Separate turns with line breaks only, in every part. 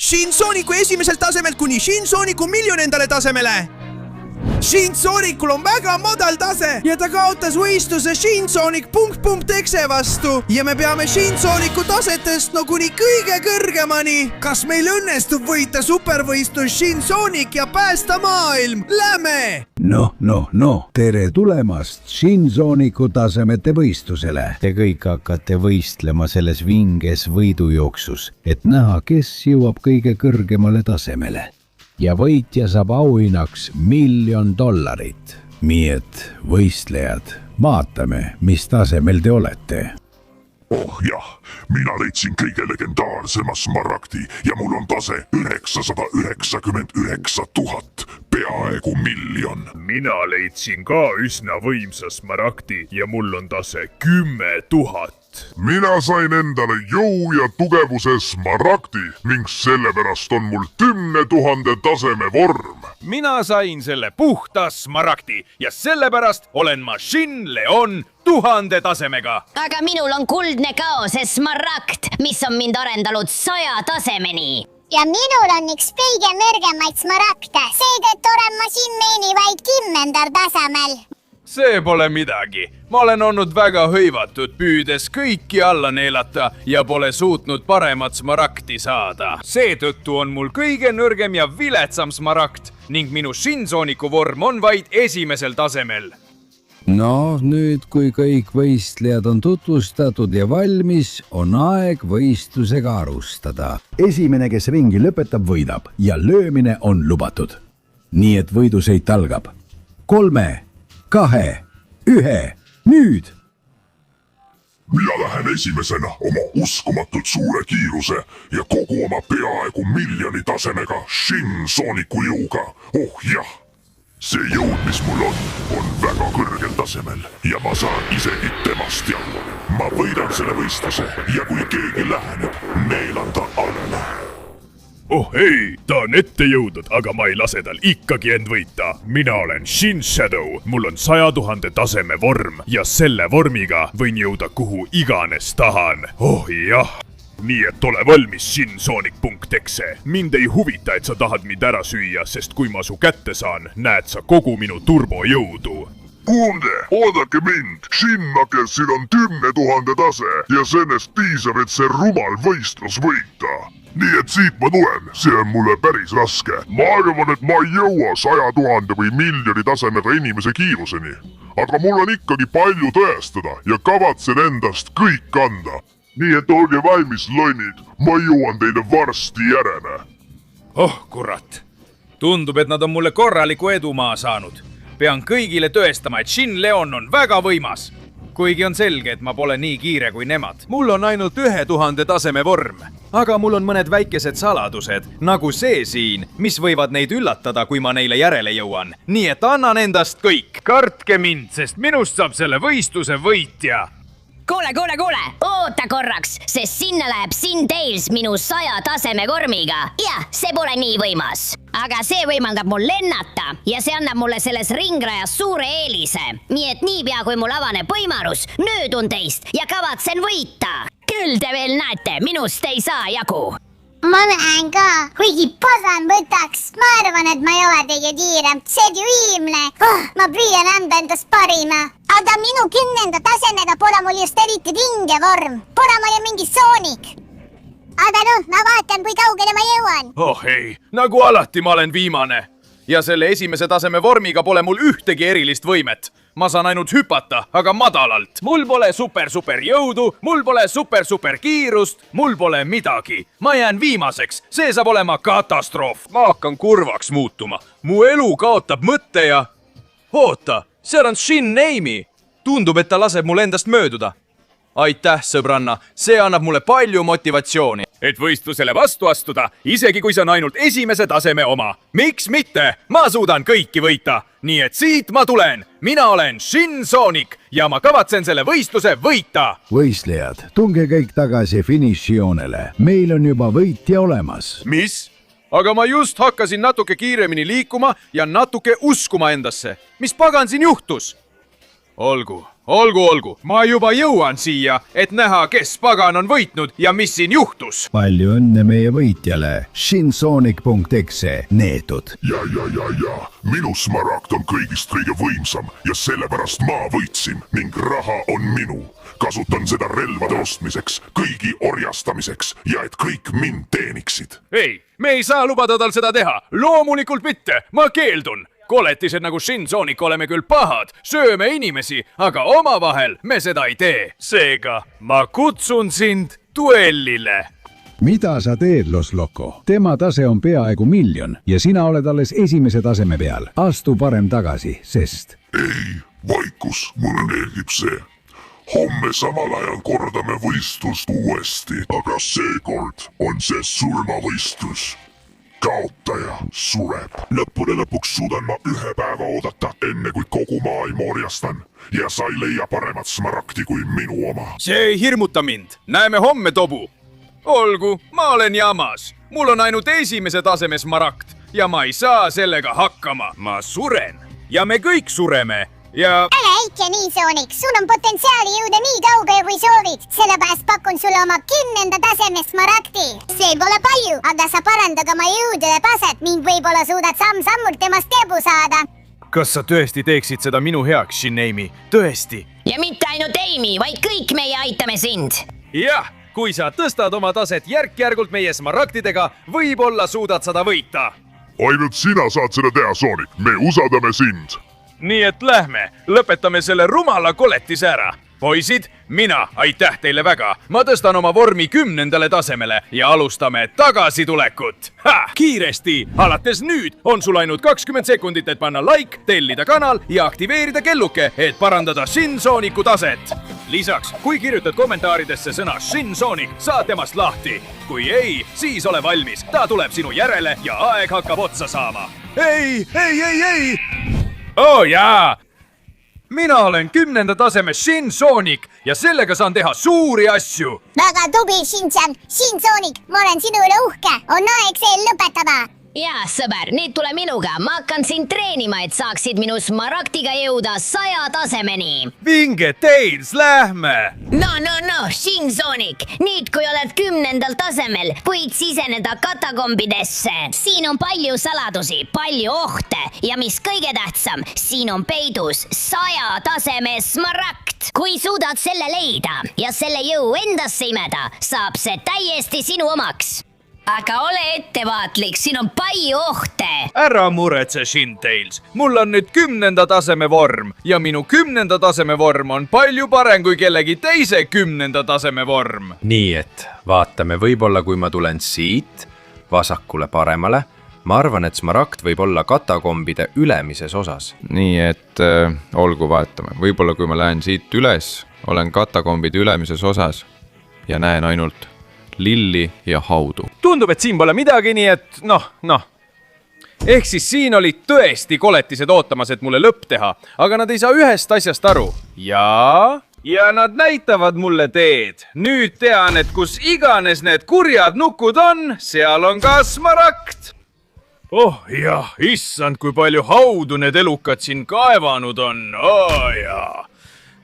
Shinsooniku esimeselt tasemelt kuni Shinsooniku miljonendale tasemele. Shinsoonikul on väga madal tase ja ta kaotas võistluse Shinsoonik.exe vastu ja me peame Shinsooniku tasetest no kuni kõige kõrgemani. Kas meil õnnestub võita supervõistlus Shinsoonik ja päästa maailm? Lähme!
No, tere tulemast Shinsooniku tasemete võistlusele. Te kõik hakkate võistlema selles vinges võidujooksus, et näha, kes jõuab kõige kõrgemale tasemele. Ja võitja saab auhinnaks $1 000 000. Nii et võistlejad, vaatame, mis tasemel te olete.
Oh jah, mina leidsin kõige legendaarsema smaragdi ja mul on tase 999 000, peaaegu 1 000 000.
Mina leidsin ka üsna võimsa smaragdi ja mul on tase 10 000.
Mina sain endale jõu ja tugevuse smaragdi ning sellepärast on mul 10 000 taseme vorm.
Mina sain selle puhta smaragdi ja sellepärast olen ma Shin Leon 1000 tasemega.
Aga minul on kuldne kaose smaragd, mis on mind arendanud 100 tasemeni.
Ja minul on üks kõige nõrgemaid smaragde, seetõttu olen ma siin meeni vaid 10. tasemel.
See pole midagi. Ma olen olnud väga hõivatud, püüdes kõiki alla neelata ja pole suutnud paremat smaragdi saada. Seetõttu on mul kõige nõrgem ja viletsam smaragd ning minu Shinsooniku vorm on vaid esimesel tasemel.
No, nüüd kui kõik võistlejad on tutvustatud ja valmis, on aeg võistlusega alustada. Esimene, kes ringi lõpetab, võidab ja löömine on lubatud. Nii et võiduseit algab. 3, 2, 1, nüüd!
Mina lähen esimesena oma uskumatult suure kiiruse ja kogu oma peaaegu 1 000 000 tasemega Shinsooniku jõuga. Oh jah, see jõud, mis mul on väga kõrgel tasemel ja ma saan isegi temast jagu. Ma võidan selle võistluse ja kui keegi läheneb, neelan ta alla.
Oh ei, ta on ette jõudnud, aga ma ei lase tal ikkagi end võita. Mina olen Shin Shadow, mul on 100 000 taseme vorm ja selle vormiga võin jõuda kuhu iganes tahan. Oh jah, nii et ole valmis Shinsoonik.exe. Mind ei huvita, et sa tahad mind ära süüa, sest kui ma su kätte saan, näed sa kogu minu turbojõudu.
Kuulge, oodake mind, Shinnake, siin on 10 000 tase ja sellest piisab, et see rumal võistlus võita. Nii et siit ma tulen, see on mulle päris raske. Ma arvan, et ma ei jõua 100 000 või 1 000 000 tasemega inimese kiiruseni. Aga mul on ikkagi palju tõestada ja kavatsen endast kõik anda. Nii et olge valmis, lonnid, ma jõuan teile varsti järele.
Oh kurat, tundub, et nad on mulle korraliku edumaa saanud. Pean kõigile tõestama, et Shin Leon on väga võimas. Kuigi on selge, et ma pole nii kiire kui nemad. Mul on ainult 1000 taseme vorm, aga mul on mõned väikesed saladused, nagu see siin, mis võivad neid üllatada, kui ma neile järele jõuan. Nii et annan endast kõik. Kartke mind, sest minust saab selle võistluse võitja.
Kuule, oota korraks, sest sinna läheb Sin Tails minu 100 taseme vormiga. Jah, see pole nii võimas. Aga see võimaldab mul lennata ja see annab mulle selles ringrajas suure eelise. Nii et niipea, kui mul avaneb võimalus, nöödun teist ja kavatsen võita. Küll te veel näete, minust ei saa jagu.
Ma näen ka, kuigi pagan võtaks. Ma arvan, et ma ei ole teie kiirem. See on ju iimne. Ma püüan anda endast parima. Aga minu 10. tasemega pole mul just eriti vinge vorm. Pole mul ju mingi Sonic. Aga ma vaatan, kui kaugele ma jõuan.
Oh ei, nagu alati ma olen viimane. Ja selle esimese taseme vormiga pole mul ühtegi erilist võimet. Ma saan ainult hüpata, aga madalalt. Mul pole super jõudu, mul pole super kiirust, mul pole midagi. Ma jään viimaseks, see saab olema katastroof. Ma hakkan kurvaks muutuma. Mu elu kaotab mõtte ja... Oota, seal on Shin Neimi. Tundub, et ta laseb mul endast mööduda. Aitäh, sõbranna, see annab mulle palju motivatsiooni. Et võistlusele vastu astuda, isegi kui see on ainult esimese taseme oma. Miks mitte? Ma suudan kõiki võita. Nii et siit ma tulen. Mina olen Shinsoonik ja ma kavatsen selle võistluse võita.
Võistlejad, tunge kõik tagasi finišijoonele. Meil on juba võitja olemas.
Mis? Aga ma just hakkasin natuke kiiremini liikuma ja natuke uskuma endasse. Mis pagan siin juhtus? Olgu, olgu, ma juba jõuan siia, et näha, kes pagan on võitnud ja mis siin juhtus.
palju õnne meie võitjale, Shinsonic.exe neetud.
ja, minu smaragd on kõigist kõige võimsam ja sellepärast ma võitsin ning raha on minu. Kasutan seda relvade ostmiseks, kõigi orjastamiseks ja et kõik mind teeniksid.
ei, me ei saa lubada tal seda teha. Loomulikult mitte, ma keeldun. Koletised nagu Shinsonic oleme küll pahad, sööme inimesi, aga omavahel me seda ei tee. Seega ma kutsun sind duellile.
mida sa teed, Los Loco? tema tase on peaaegu 1 000 000 ja sina oled alles esimese taseme peal. astu parem tagasi, sest...
ei, vaikus, mulle meeldib see. Homme samal ajal kordame võistlust uuesti, aga seekord on see surmavõistlus. Kaotaja sureb. Lõppude lõpuks suudan ma 1 päeva oodata, enne kui kogu maailma orjastan. Ja sa ei leia paremat smaragdi kui minu oma.
See ei hirmuta mind. Näeme homme, Tobu. Olgu, ma olen jamas. Mul on ainult esimese taseme smaragd ja ma ei saa sellega hakkama. Ma suren ja me kõik sureme ja...
Äle äike nii, Sonic, sul on potentsiaali jõuda nii kaugele kui soovid, sellepärast pakun sulle oma 10. taseme smaragdi. See pole palju, aga sa parandad oma jõudude taset ning võib-olla suudad samm-sammult temast ebu saada.
Kas sa tõesti teeksid seda minu heaks, Shinneimi? Tõesti?
ja mitte ainult Amy, vaid kõik meie aitame sind.
Jah, kui sa tõstad oma taset järk-järgult meie smaragdidega, võib-olla suudad seda võita.
Ainult sina saad seda teha, Sonic. Me usaldame sind.
Nii et lähme, lõpetame selle rumala koletise ära. Poisid, mina aitäh teile väga. Ma tõstan oma vormi 10. tasemele ja alustame tagasitulekut. Kiiresti! Alates nüüd on sul ainult 20 sekundit, et panna like, tellida kanal ja aktiveerida kelluke, et parandada Shinsonicu taset. Lisaks, kui kirjutad kommentaaridesse sõna Shinsonic, saad temast lahti. Kui ei, siis ole valmis. Ta tuleb sinu järele ja aeg hakkab otsa saama. Ei! Jaa! Mina olen 10. taseme Shinsonic ja sellega saan teha suuri asju.
Väga tubli, Shinchan. Shinsonic, ma olen sinu üle uhke. On aeg see lõpetada.
ja sõber, nüüd tule minuga, ma hakkan sind treenima, et saaksid minu smaragdiga jõuda 100 tasemeni.
Vinge Tails, lähme!
No, Shinsonic, nüüd kui oled 10. tasemel, võid siseneda katakombidesse. Siin on palju saladusi, palju ohte ja mis kõige tähtsam, siin on peidus 100 taseme smaragd. Kui suudad selle leida ja selle jõu endasse imeda, saab see täiesti sinu omaks. Aga ole ettevaatlik, siin on palju ohte.
Ära muretse, Shintails. Mul on nüüd 10. taseme vorm ja minu 10. taseme vorm on palju parem kui kellegi teise 10. taseme vorm.
Nii et vaatame, võib-olla kui ma tulen siit vasakule paremale, ma arvan, et smaragd võib olla katakombide ülemises osas.
Nii et olgu vaatame, võib-olla kui ma lähen siit üles, olen katakombide ülemises osas ja näen ainult lilli ja haudu.
Tundub, et siin pole midagi, nii et noh. Ehk siis siin olid tõesti koletised ootamas, et mulle lõpp teha, aga nad ei saa ühest asjast aru. Ja nad näitavad mulle teed. Nüüd tean, et kus iganes need kurjad nukud on, seal on ka smaragd. Oh jah, issand, kui palju haudu need elukad siin kaevanud on.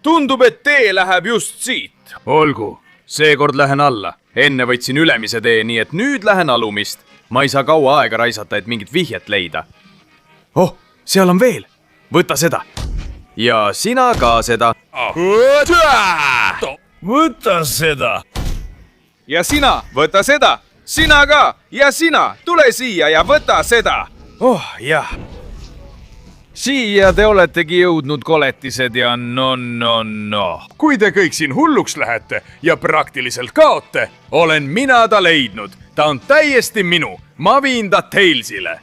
Tundub, et tee läheb just siit. Olgu, seekord lähen alla. Enne võtsin ülemise tee, nii et nüüd lähen alumist. Ma ei saa kaua aega raisata, et mingit vihjet leida. Oh, seal on veel. Võta seda. Ja sina ka seda. Võta seda. Ja sina, võta seda. Sina ka. Ja sina, tule siia ja võta seda. Oh, jah. Siia te oletegi jõudnud koletised ja no. Kui te kõik siin hulluks lähete ja praktiliselt kaote, olen mina ta leidnud. Ta on täiesti minu. Ma viin ta Tailsile.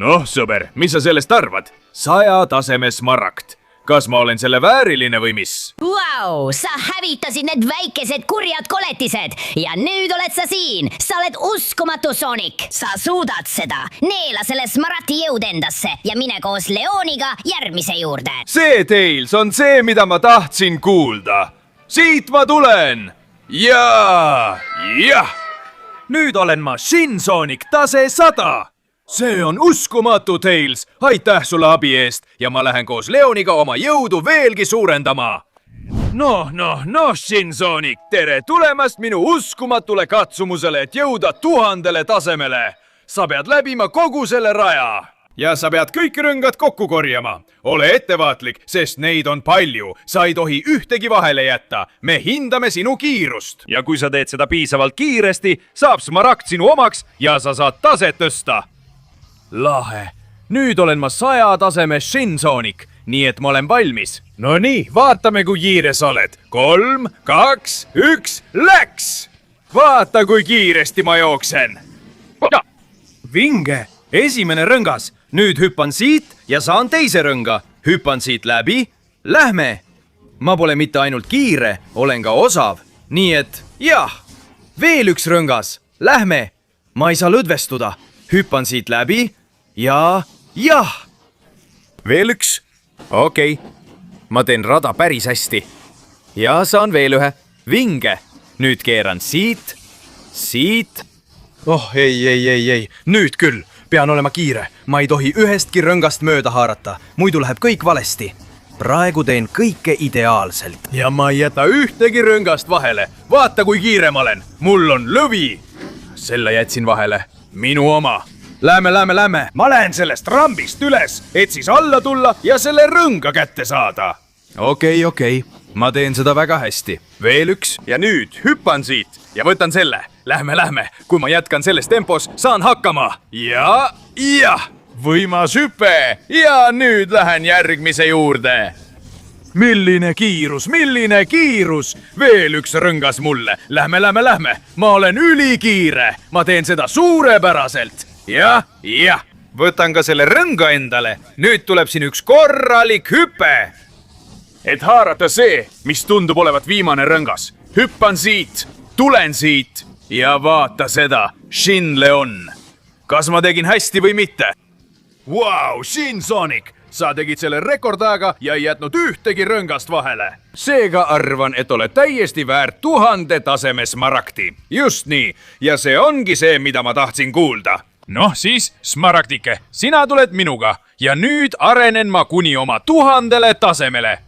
Noh, sõber, mis sa sellest arvad? 100 taseme smaragd. Kas ma olen selle vääriline või mis?
Vau, sa hävitasid need väikesed kurjad koletised ja nüüd oled sa siin. Sa oled uskumatu, Sonic. Sa suudad seda. Neela selle smaragdi jõud endasse ja mine koos Leoniga järgmise juurde.
See, Tails, on see, mida ma tahtsin kuulda. Siit ma tulen. Jah. Nüüd olen ma Shinsonic tase 100. see on uskumatu, Tails. aitäh sulle abi eest ja ma lähen koos Leoniga oma jõudu veelgi suurendama. noh, Shinsonic, tere tulemast minu uskumatule katsumusele, et jõuda 1000 tasemele. sa pead läbima kogu selle raja. ja sa pead kõik rõngad kokku korjama. ole ettevaatlik, sest neid on palju. sa ei tohi ühtegi vahele jätta. me hindame sinu kiirust. ja kui sa teed seda piisavalt kiiresti, saab Smaragd sinu omaks ja sa saad taset tõsta. lahe. nüüd olen ma 100 taseme Shinsonic, nii et ma olen valmis. no nii, vaatame, kui kiire sa oled. 3, 2, 1, läks! vaata, kui kiiresti ma jooksen. vinge, esimene rõngas. nüüd hüppan siit ja saan teise rõnga. hüppan siit läbi. Lähme! ma pole mitte ainult kiire, olen ka osav. nii et jah, veel üks rõngas. Lähme! ma ei saa lõdvestuda. hüppan siit läbi ja jah! veel üks. okei. ma teen rada päris hästi. ja saan veel ühe. vinge. nüüd keeran siit, siit. oh ei. nüüd küll. pean olema kiire. ma ei tohi ühestki rõngast mööda haarata, muidu läheb kõik valesti. praegu teen kõike ideaalselt. ja ma ei jäta ühtegi rõngast vahele. vaata, kui kiire ma olen. mul on lõvi. selle jätsin vahele. minu oma. Lähme. ma lähen sellest rambist üles, et siis alla tulla ja selle rõnga kätte saada. okei. ma teen seda väga hästi. veel üks ja nüüd hüppan siit ja võtan selle. Lähme. kui ma jätkan selles tempos, saan hakkama. ja, võimas hüpe ja nüüd lähen järgmise juurde. milline kiirus, veel üks rõngas mulle. Lähme. ma olen ülikiire, ma teen seda suurepäraselt. jah. võtan ka selle rõnga endale. nüüd tuleb siin üks korralik hüpe. et haarata see, mis tundub olevat viimane rõngas. hüppan siit, tulen siit ja vaata seda, Shin Leon. kas ma tegin hästi või mitte? Vau, Shinsonic, sa tegid selle rekordajaga ja ei jätnud ühtegi rõngast vahele. seega arvan, et oled täiesti väärt 1000 taseme Smaragdi. just nii, ja see ongi see, mida ma tahtsin kuulda. noh siis, Smaragdike, sina tuled minuga ja nüüd arenen ma kuni oma 1000 tasemele.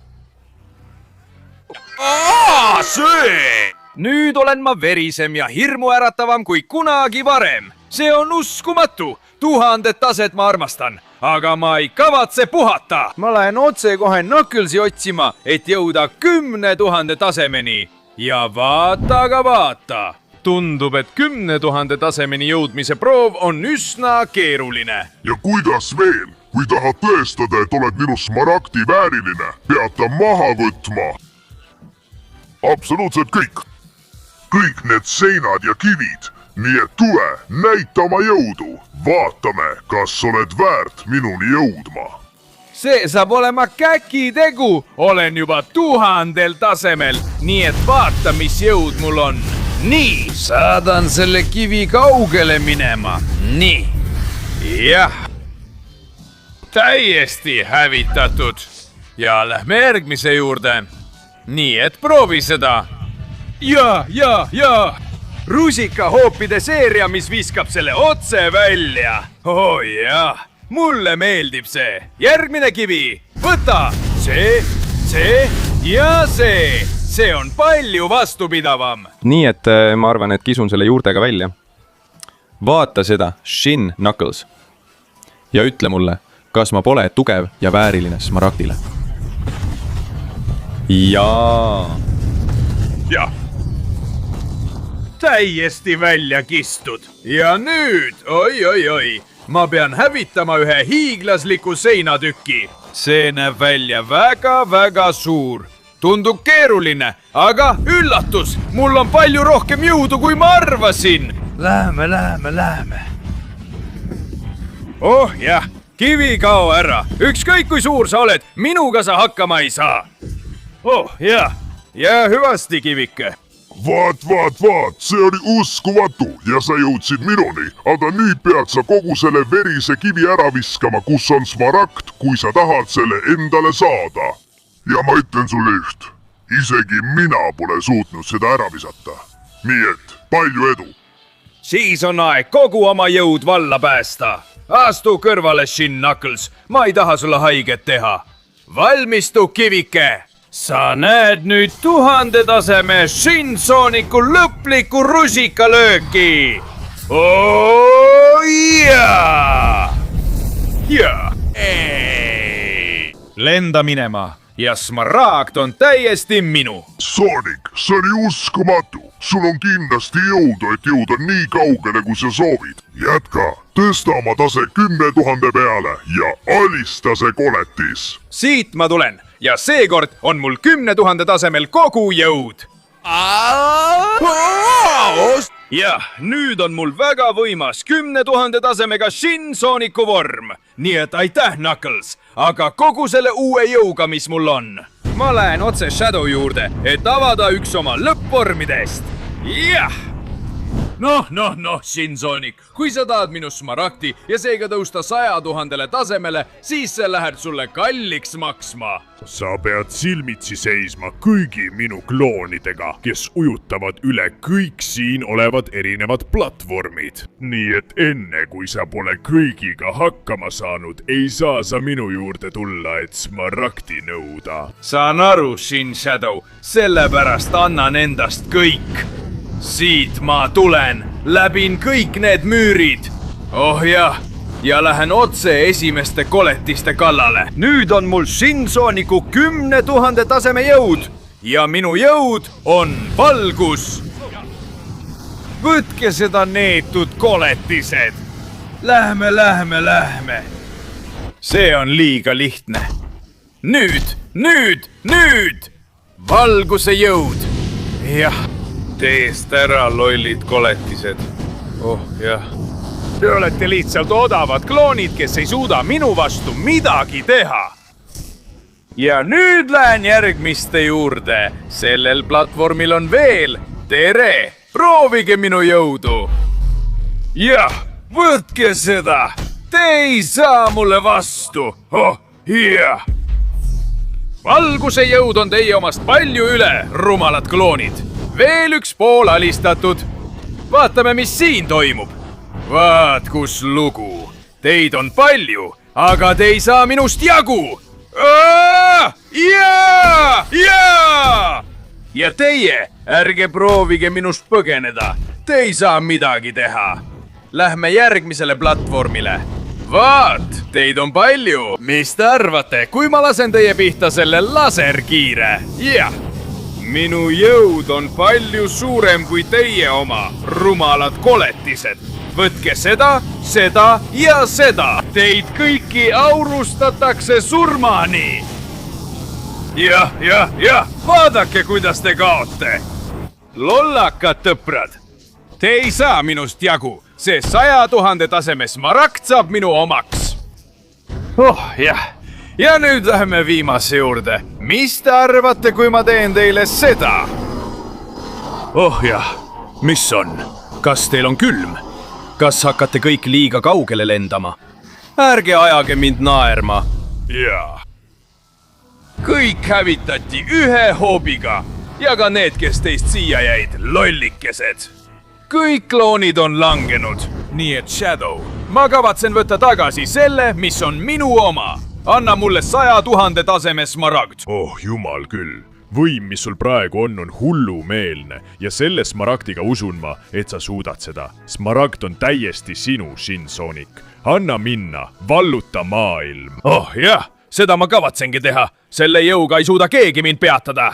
see! nüüd olen ma verisem ja hirmuäratavam kui kunagi varem. see on uskumatu. 1000 taset ma armastan, aga ma ei kavatse puhata. ma lähen otsekohe Knucklesi otsima, et jõuda 10 000 tasemeni. ja vaata. tundub, et 10 000 tasemeni jõudmise proov on üsna keeruline.
ja kuidas veel, kui tahad tõestada, et oled minu Smaragdi vääriline, pead ta maha võtma. absoluutselt kõik. kõik need seinad ja kivid. nii et tule, näita oma jõudu. vaatame, kas oled väärt minuni jõudma.
see saab olema käkitegu. olen juba 1000 tasemel, nii et vaata, mis jõud mul on. nii, saadan selle kivi kaugele minema. nii, jah. täiesti hävitatud. ja lähme järgmise juurde. nii et proovi seda. ja. rusikahoopide seeria, mis viskab selle otse välja. oh jah, mulle meeldib see. järgmine kivi, võta see ja see. see on palju vastupidavam.
nii et ma arvan, et kisun selle juurtega välja. vaata seda, Shin Knuckles. ja ütle mulle, kas ma pole tugev ja vääriline Smaragdile. jaa.
jah. täiesti välja kistud.
ja nüüd, oi, ma pean hävitama ühe hiiglasliku seinatüki. see näeb välja väga suur. tundub keeruline, aga üllatus, mul on palju rohkem jõudu, kui ma arvasin. Läheme. oh jah, kivi kao ära, ükskõik kui suur sa oled, minuga sa hakkama ei saa. oh jah, jää hüvasti, kivike.
vaat, see oli uskumatu ja sa jõudsid minuni, aga nüüd pead sa kogu selle verise kivi ära viskama, kus on Smaragd, kui sa tahad selle endale saada. ja ma ütlen sulle üht, isegi mina pole suutnud seda ära visata. nii et palju edu.
siis on aeg kogu oma jõud valla päästa. astu kõrvale, Shin Knuckles, ma ei taha sulle haiget teha. Valmistu, kivike! sa näed nüüd 1000 taseme Shinsooniku lõplikku rusikalööki. Oh jaa! Jaa! Lenda minema ja Smaragd on täiesti minu.
Sonic, see oli uskumatu. Sul on kindlasti jõudu, et jõuda nii kaugele, kui sa soovid. Jätka, tõsta oma tase 10 000 peale ja alista see koletis.
Siit ma tulen ja seekord on mul 10 000 tasemel kogu jõud. Jah, nüüd on mul väga võimas 10 000 tasemega Shinsooniku vorm. Nii et aitäh, Knuckles, aga kogu selle uue jõuga, mis mul on. Ma lähen otse Shadow juurde, et avada üks oma lõppvormidest. Jah! Noh, Shinsoonik, kui sa tahad minu Smaragdi ja seega tõusta 100 000 tasemele, siis see läheb sulle kalliks maksma.
sa pead silmitsi seisma kõigi minu kloonidega, kes ujutavad üle kõik siin olevad erinevad platvormid. nii et enne, kui sa pole kõigiga hakkama saanud, ei saa sa minu juurde tulla, et Smaragdi nõuda.
Saan aru, Shin Shadow, sellepärast annan endast kõik. Siit ma tulen, läbin kõik need müürid. Oh jah, ja lähen otse esimeste koletiste kallale. Nüüd on mul Shinsooniku 10 000 taseme jõud ja minu jõud on valgus. Võtke seda neetud koletised. Lähme. See on liiga lihtne. Nüüd! Valguse jõud. Jah. Teest ära, lollid koletised. Oh jah. Te olete lihtsalt odavad kloonid, kes ei suuda minu vastu midagi teha. Ja nüüd lähen järgmiste juurde. Sellel platvormil on veel. Tere! Proovige minu jõudu. Jah, võtke seda. Te ei saa mulle vastu. Oh, jah. Valguse jõud on teie omast palju üle, rumalad kloonid. Veel üks pool alistatud. Vaatame, mis siin toimub. Vaat kus lugu. Teid on palju, aga te ei saa minust jagu. Ja teie, ärge proovige minust põgeneda. Te ei saa midagi teha. Lähme järgmisele platvormile. Vaat, teid on palju. Mis te arvate, kui ma lasen teie pihta selle laserkiire? Jah. Minu jõud on palju suurem kui teie oma, rumalad koletised. Võtke seda ja seda. Teid kõiki aurustatakse surmani. Jah, vaadake, kuidas te kaote. Lollakad tõprad. Te ei saa minust jagu. See 100 000 taseme Smaragd saab minu omaks. Oh jah. Ja nüüd läheme viimase juurde. Mis te arvate, kui ma teen teile seda? Oh jah, mis on? Kas teil on külm? Kas hakkate kõik liiga kaugele lendama? Ärge ajage mind naerma. Jaa. Kõik hävitati ühe hoobiga. Ja ka need, kes teist siia jäid, lollikesed. Kõik kloonid on langenud. Nii et Shadow, ma kavatsen võtta tagasi selle, mis on minu oma. Anna mulle 100 000 taseme Smaragd.
Oh jumal küll. Võim, mis sul praegu on hullumeelne ja selle Smaragdiga usun ma, et sa suudad seda. Smaragd on täiesti sinu, Shinsoonik. Anna minna, valluta maailm.
Oh jah, seda ma kavatsengi teha. Selle jõuga ei suuda keegi mind peatada.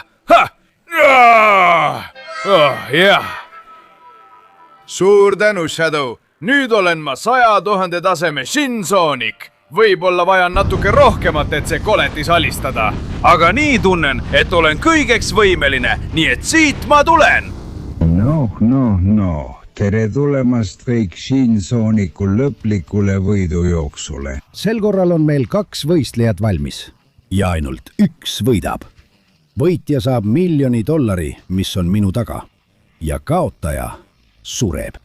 Oh jah. Suur tänu, Shadow. Nüüd olen ma 100 000 taseme Shinsoonik. Võib-olla vajan natuke rohkemat, et see koletis alistada. Aga nii tunnen, et olen kõigeks võimeline, nii et siit ma tulen.
No. Tere tulemast kõik Shinsooniku lõplikule võidujooksule. Sel korral on meil 2 võistlejat valmis. Ja ainult üks võidab. Võitja saab $1 000 000, mis on minu taga. Ja kaotaja sureb.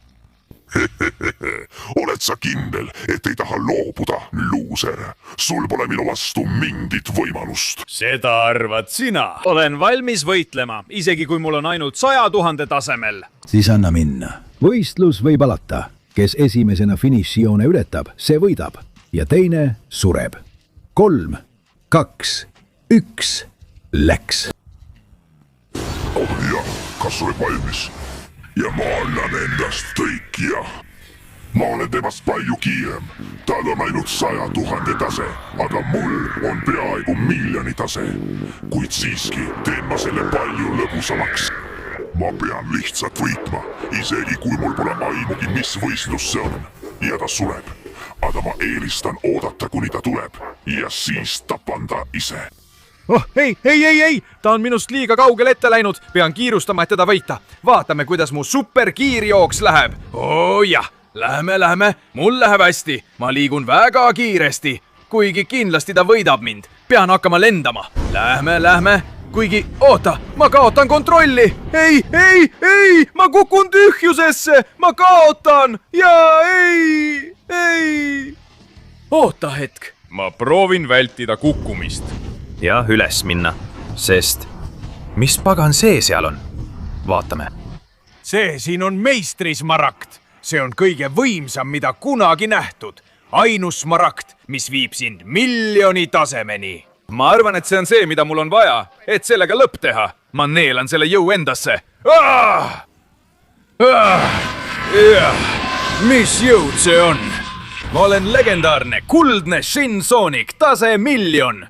Oled sa kindel, et ei taha loobuda, luuser? Sul pole minu vastu mingit võimalust.
Seda arvad sina. Olen valmis võitlema, isegi kui mul on ainult 100 000 tasemel.
Siis anna minna. Võistlus võib alata. kes esimesena finišijoone ületab, see võidab ja teine sureb. 3, 2, 1, läks.
Oh jah, kas oled valmis? Ja ma annan endast kõik ja ma olen temast palju kiirem. Tal on ainult 100 000 tase, aga mul on peaaegu 1 miljoni tase. Kuid siiski teen ma selle palju lõbusamaks. Ma pean lihtsalt võitma, isegi kui mul pole aimugi, mis võistlus see on. Ja ta sureb. Aga ma eelistan oodata, kuni ta tuleb ja siis tapan ta ise.
Oh, ei, ta on minust liiga kaugele ette läinud. Pean kiirustama, et teda võita. Vaatame, kuidas mu superkiirjooks läheb. Oh jah, lähme. Mul läheb hästi. Ma liigun väga kiiresti. Kuigi kindlasti ta võidab mind. Pean hakkama lendama. Lähme. Kuigi, oota, ma kaotan kontrolli. Ei, ma kukun tühjusesse. Ma kaotan. Ja ei. Oota hetk. Ma proovin vältida kukkumist. Ja üles minna, sest mis pagan see seal on? Vaatame.
See siin on meistrismaragd. See on kõige võimsam, mida kunagi nähtud. Ainus smaragd, mis viib sind 1 miljoni tasemeni.
Ma arvan, et see on see, mida mul on vaja, et sellega lõpp teha. Ma neelan selle jõu endasse. Mis jõud see on? Ma olen legendaarne, kuldne Shinsonic, tase 1 miljon.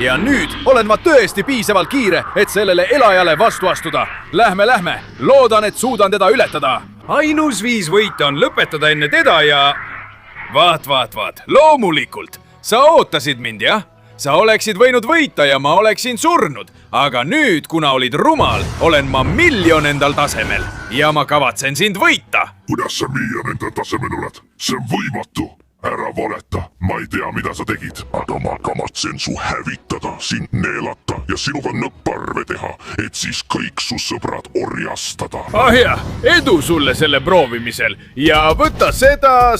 Ja nüüd olen ma tõesti piisavalt kiire, et sellele elajale vastu astuda. Lähme. Loodan, et suudan teda ületada. Ainus viis võita on lõpetada enne teda ja... Vaat. Loomulikult. Sa ootasid mind, jah? Sa oleksid võinud võita ja ma oleksin surnud. Aga nüüd, kuna olid rumal, olen ma 1 miljon endal tasemel. Ja ma kavatsen sind võita.
Kuidas sa 1 miljon endal tasemel oled? See on võimatu. Ära valeta, ma ei tea, mida sa tegid, aga ma kavatsen su hävitada, sind neelata ja sinuga nõpparve teha, et siis kõik su sõbrad orjastada.
Jah, edu sulle selle proovimisel ja võta seda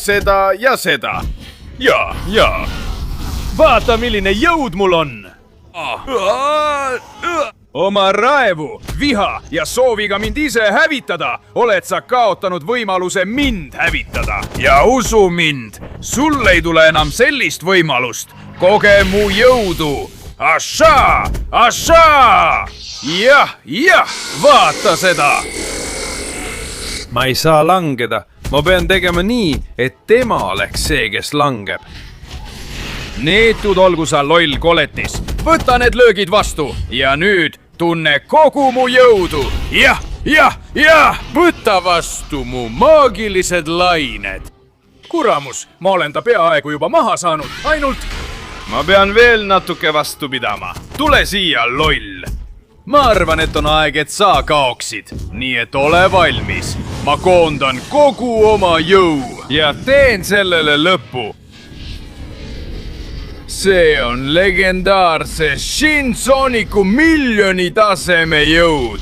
ja seda. Ja. Vaata, milline jõud mul on. Oma raevu, viha ja sooviga mind ise hävitada oled sa kaotanud võimaluse mind hävitada. Ja usu mind, sul ei tule enam sellist võimalust. Koge mu jõudu. Asha! Jah, vaata seda. Ma ei saa langeda. Ma pean tegema nii, et tema oleks see, kes langeb. Neetud olgu sa loll koletis. Võta need löögid vastu ja nüüd tunne kogu mu jõudu. Jah. Võta vastu mu maagilised lained. Kuramus, ma olen ta peaaegu juba maha saanud. Ainult ma pean veel natuke vastu pidama. Tule siia, loll. Ma arvan, et on aeg, et sa kaoksid. Nii et ole valmis. Ma koondan kogu oma jõu ja teen sellele lõpu. See on legendaarse Shinsonicu 1 miljoni taseme jõud.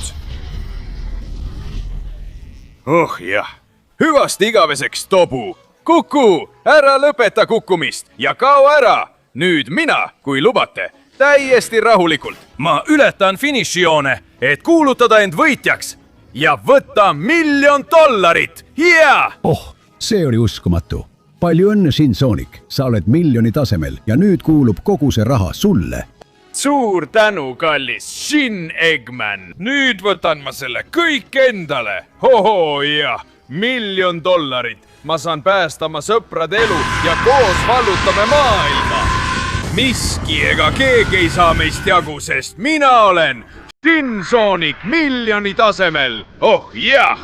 Oh jah, hüvasti igaveseks, Tobu. Kuku, ära lõpeta kukkumist ja kao ära. Nüüd mina, kui lubate, täiesti rahulikult. Ma ületan finišijoone, et kuulutada end võitjaks ja võtta $1 miljon. Yeah!
See oli uskumatu. Palju õnne, Shinsonic, sa oled 1 miljoni tasemel ja nüüd kuulub kogu see raha sulle.
Suur tänu, kallis Shin Eggman. Nüüd võtan ma selle kõik endale. Jah, $1 miljon. Ma saan päästa oma sõprade elu ja koos vallutame maailma. Miski ega keegi ei saa meist jagu, sest mina olen Shinsonic 1 miljoni tasemel. Oh jah!